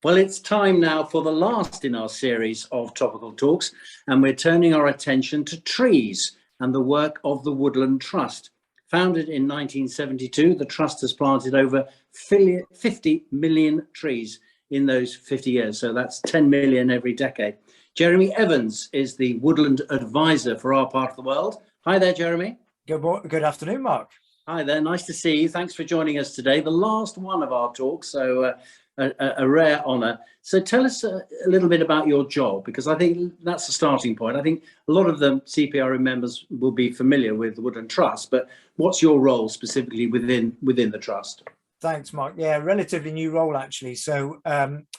Well, it's time now for the last in our series of topical talks, and we're turning our attention to trees and the work of the Woodland Trust. Founded in 1972, the Trust has planted over 50 million trees in those 50 years, so that's 10 million every decade. Jeremy Evans is the Woodland Advisor for our part of the world. Hi there, Jeremy. Good afternoon, Mark. Hi there, nice to see you. Thanks for joining us today. The last one of our talks, so a rare honour. So tell us a little bit about your job, because I think that's the starting point. I think a lot of the CPRM members will be familiar with the Woodland Trust, but what's your role specifically within the Trust? Thanks, Mark. Yeah, relatively new role, actually. So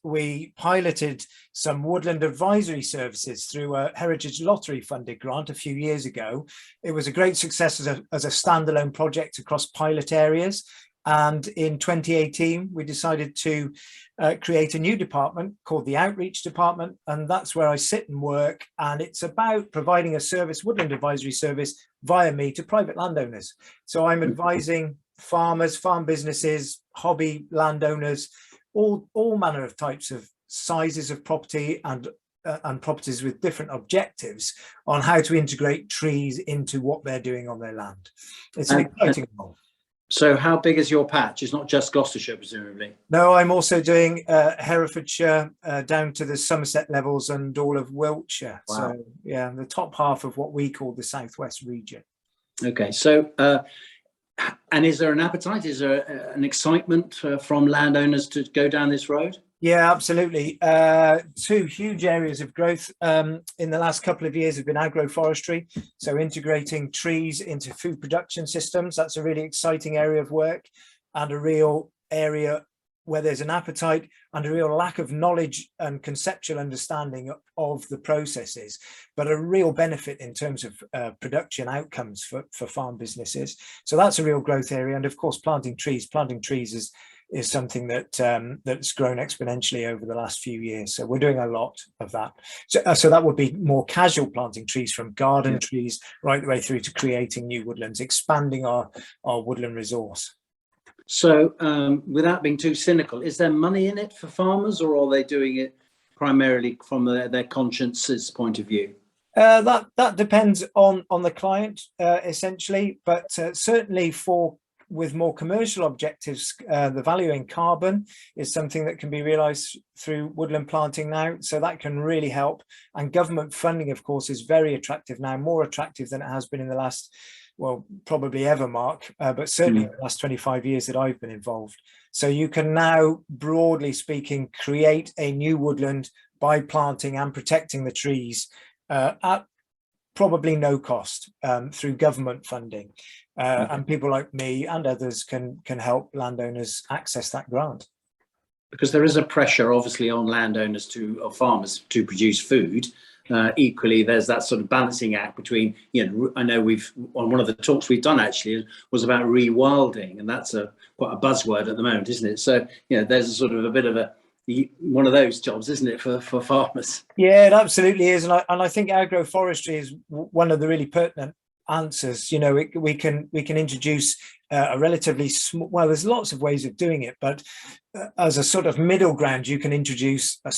we piloted some woodland advisory services through a Heritage Lottery funded grant a few years ago. It was a great success as a standalone project across pilot areas. And in 2018, we decided to create a new department called the Outreach Department. And that's where I sit and work. And it's about providing a service, woodland advisory service, via me to private landowners. So I'm advising farmers, farm businesses, hobby landowners, all manner of types of sizes of property and properties with different objectives on how to integrate trees into what they're doing on their land. It's an exciting role. So how big is your patch? It's not just Gloucestershire, presumably? No, I'm also doing Herefordshire down to the Somerset levels and all of Wiltshire. Wow. So yeah, the top half of what we call the Southwest region. Okay, so and is there an appetite? Is there an excitement from landowners to go down this road? Yeah, absolutely. Two huge areas of growth in the last couple of years have been agroforestry. So integrating trees into food production systems. That's a really exciting area of work, and a real area where there's an appetite and a real lack of knowledge and conceptual understanding of the processes, but a real benefit in terms of production outcomes for farm businesses. So that's a real growth area. And of course, planting trees is something that that's grown exponentially over the last few years. So we're doing a lot of that. So that would be more casual planting trees, from garden trees right the way through to creating new woodlands, expanding our woodland resource. So without being too cynical, is there money in it for farmers, or are they doing it primarily from their conscience's point of view? That depends on the client, essentially, but certainly with more commercial objectives, the value in carbon is something that can be realised through woodland planting now. So that can really help. And government funding, of course, is very attractive now, more attractive than it has been in the last, well, probably ever, Mark, but certainly in the last 25 years that I've been involved. So you can now, broadly speaking, create a new woodland by planting and protecting the trees at probably no cost through government funding. And people like me and others can help landowners access that grant. Because there is a pressure, obviously, on landowners or farmers to produce food. Equally, there's that sort of balancing act between, I know on one of the talks we've done actually was about rewilding, and that's quite a buzzword at the moment, isn't it? So, there's a sort of a bit of one of those jobs, isn't it, for farmers? Yeah, it absolutely is. And I think agroforestry is one of the really pertinent answers. We can introduce a relatively small, well, there's lots of ways of doing it, but as a sort of middle ground, you can introduce a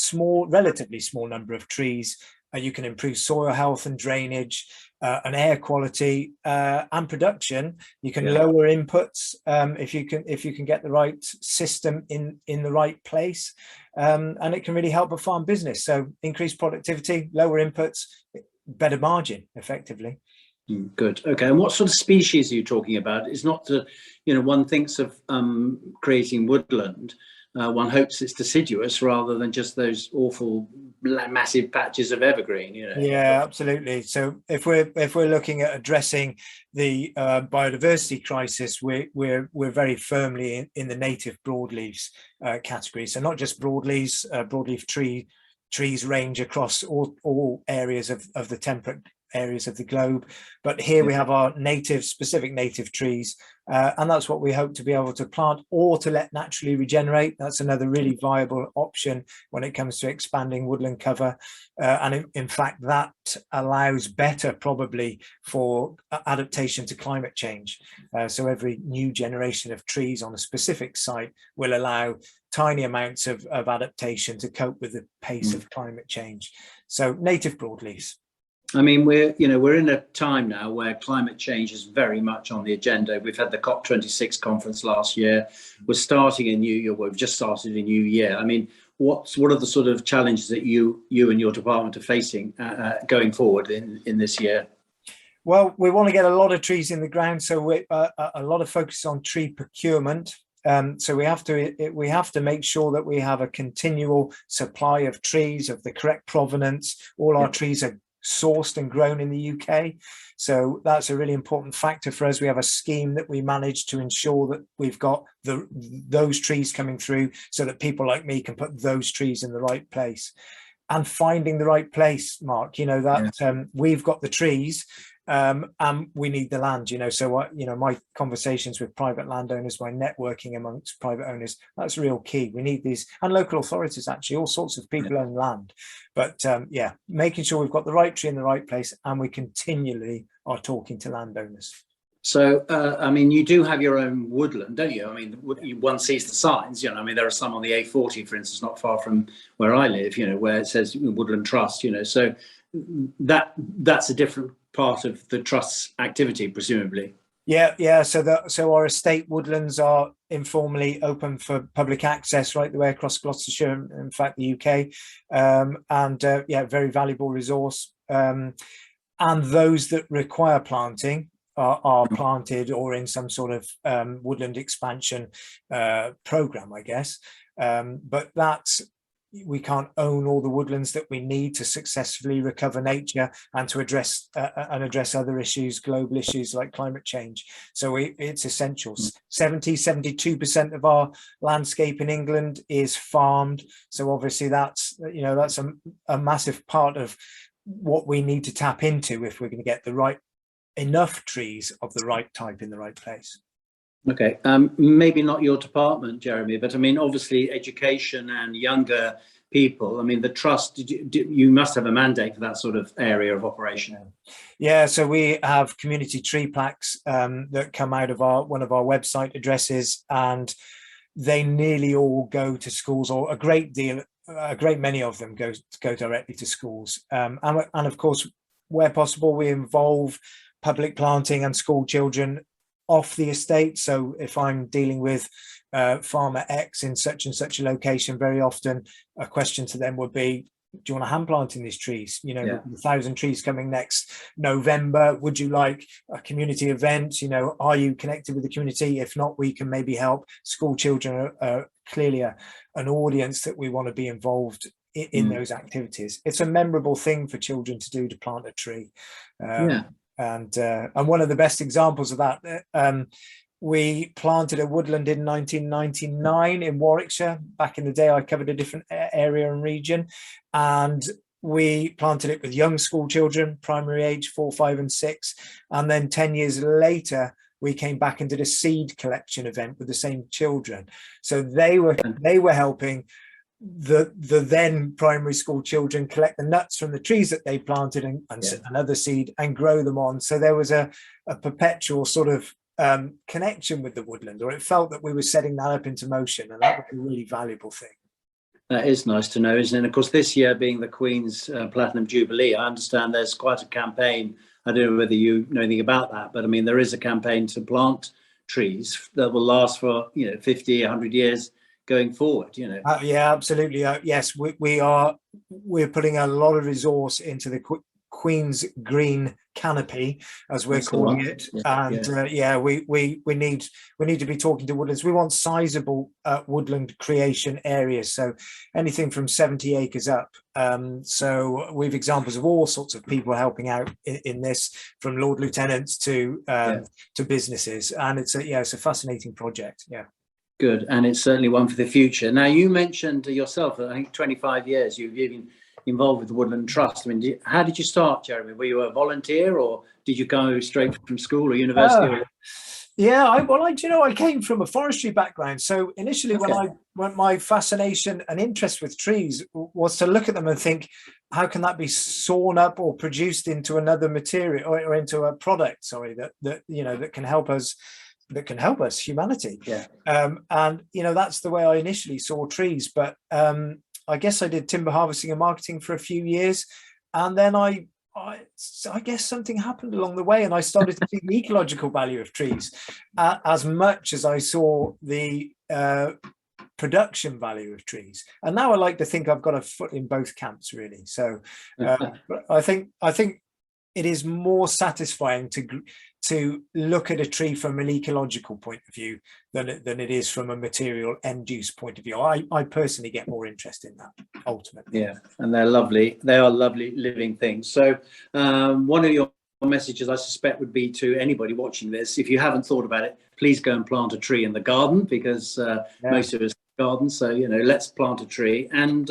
relatively small number of trees. You can improve soil health and drainage and air quality and production. You can lower inputs if you can get the right system in the right place, and it can really help a farm business. So increase productivity, lower inputs, better margin, effectively. Good. Okay. And what sort of species are you talking about? It's not one thinks of creating woodland. One hopes it's deciduous rather than just those awful massive patches of evergreen. Yeah, absolutely. So if we're looking at addressing the biodiversity crisis, we're very firmly in the native broadleaves category. So not just broadleaves, broadleaf trees range across all areas of the temperate areas of the globe, but here we have our specific native trees, and that's what we hope to be able to plant or to let naturally regenerate. That's another really viable option when it comes to expanding woodland cover, and in fact that allows better probably for adaptation to climate change. So every new generation of trees on a specific site will allow tiny amounts of adaptation to cope with the pace of climate change. So native broadleafs. I mean, we're in a time now where climate change is very much on the agenda. We've had the COP26 conference last year. We're starting a new year. We've just started a new year. I mean, what are the sort of challenges that you and your department are facing going forward in this year? Well, we want to get a lot of trees in the ground, so we a lot of focus on tree procurement. So we have to make sure that we have a continual supply of trees of the correct provenance. All our trees are sourced and grown in the UK, so that's a really important factor for us. We have a scheme that we manage to ensure that we've got those trees coming through, so that people like me can put those trees in the right place. And finding the right place, Mark, that we've got the trees, and we need the land, so my conversations with private landowners, my networking amongst private owners, that's real key. We need these, and local authorities, actually, all sorts of people own land, but making sure we've got the right tree in the right place, and we continually are talking to landowners. So, I mean, you do have your own woodland, don't you? I mean, one sees the signs, I mean, there are some on the A40, for instance, not far from where I live, where it says Woodland Trust, so that's a different part of the trust's activity, presumably. Yeah. So our estate woodlands are informally open for public access right the way across Gloucestershire, in fact, the UK, and very valuable resource. And those that require planting are planted or in some sort of woodland expansion program, I guess. But we can't own all the woodlands that we need to successfully recover nature and to address other issues, global issues like climate change. So it's essential. 72% of our landscape in England is farmed. So obviously that's a massive part of what we need to tap into if we're going to get enough trees of the right type in the right place. Okay, maybe not your department, Jeremy, but I mean, obviously education and younger people. I mean, the trust, you must have a mandate for that sort of area of operation. Yeah, so we have community tree plaques that come out of one of our website addresses, and they nearly all go to schools, or a great many of them go directly to schools. And of course, where possible, we involve public planting and school children off the estate. So if I'm dealing with farmer X in such and such a location, very often a question to them would be, do you want to hand planting these trees? 1,000 trees coming next November. Would you like a community event? Are you connected with the community? If not, we can maybe help. School children are clearly an audience that we want to be involved in those activities. It's a memorable thing for children to do, to plant a tree. And one of the best examples of that, we planted a woodland in 1999 in Warwickshire. Back in the day, I covered a different area and region, and we planted it with young school children, primary age 4, 5 and 6. And then 10 years later, we came back and did a seed collection event with the same children. So they were helping the then primary school children collect the nuts from the trees that they planted and another seed and grow them on. So there was a perpetual sort of connection with the woodland, or it felt that we were setting that up into motion, and that was a really valuable thing. That is nice to know, isn't it? And of course, this year being the Queen's Platinum Jubilee, I understand there's quite a campaign. I don't know whether you know anything about that, but I mean, there is a campaign to plant trees that will last for 50, 100 years going forward. Yeah, absolutely. Yes, we're putting a lot of resource into the Queen's Green Canopy, as we're calling it. We need to be talking to woodlands. We want sizable woodland creation areas, so anything from 70 acres up. So we've examples of all sorts of people helping out in this, from Lord Lieutenants to businesses, and it's a fascinating project. Yeah. Good, and it's certainly one for the future. Now, you mentioned yourself that I think 25 years you've involved with the Woodland Trust. I mean, how did you start, Jeremy? Were you a volunteer, or did you go straight from school or university? Yeah, I came from a forestry background. So initially, when my fascination and interest with trees was to look at them and think, how can that be sawn up or produced into another material or into a product? Sorry, that can help us. That can help us, humanity. Yeah. And that's the way I initially saw trees. But I guess I did timber harvesting and marketing for a few years, and then I guess something happened along the way, and I started to see the ecological value of trees as much as I saw the production value of trees. And now I like to think I've got a foot in both camps, really. So I think it is more satisfying to look at a tree from an ecological point of view than it is from a material end use point of view. I personally get more interest in that ultimately. Yeah, and they're lovely. They are lovely living things. So one of your messages, I suspect, would be to anybody watching this: if you haven't thought about it, please go and plant a tree in the garden, because most of us garden. So let's plant a tree. And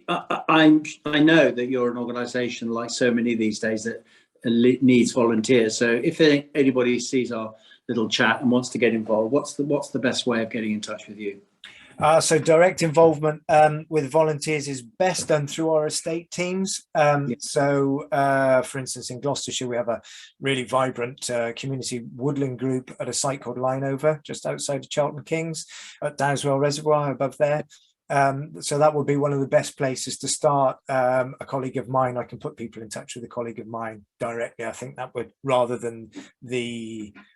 I know that you're an organisation, like so many these days, that needs volunteers. So if anybody sees our little chat and wants to get involved, what's the best way of getting in touch with you? So direct involvement with volunteers is best done through our estate teams. So, for instance, in Gloucestershire, we have a really vibrant community woodland group at a site called Lineover, just outside of Charlton Kings, at Dowswell Reservoir above there. So that would be one of the best places to start. A colleague of mine, I can put people in touch with a colleague of mine directly. I think that would, rather than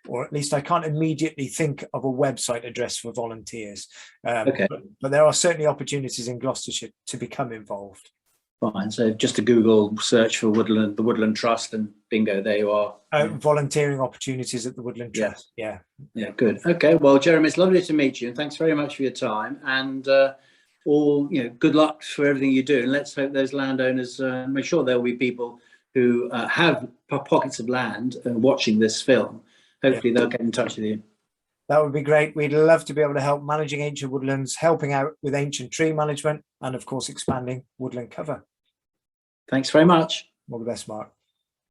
or at least I can't immediately think of a website address for volunteers. But there are certainly opportunities in Gloucestershire to become involved. Fine. So just a Google search for the Woodland Trust, and bingo, there you are. Volunteering opportunities at the Woodland Trust. Yeah, good. Okay, well, Jeremy, it's lovely to meet you, and thanks very much for your time. And good luck for everything you do, and let's hope those landowners, make sure there will be people who have pockets of land watching this film. Hopefully they'll get in touch with you. That would be great. We'd love to be able to help managing ancient woodlands, helping out with ancient tree management, and of course expanding woodland cover. Thanks very much. All the best, Mark.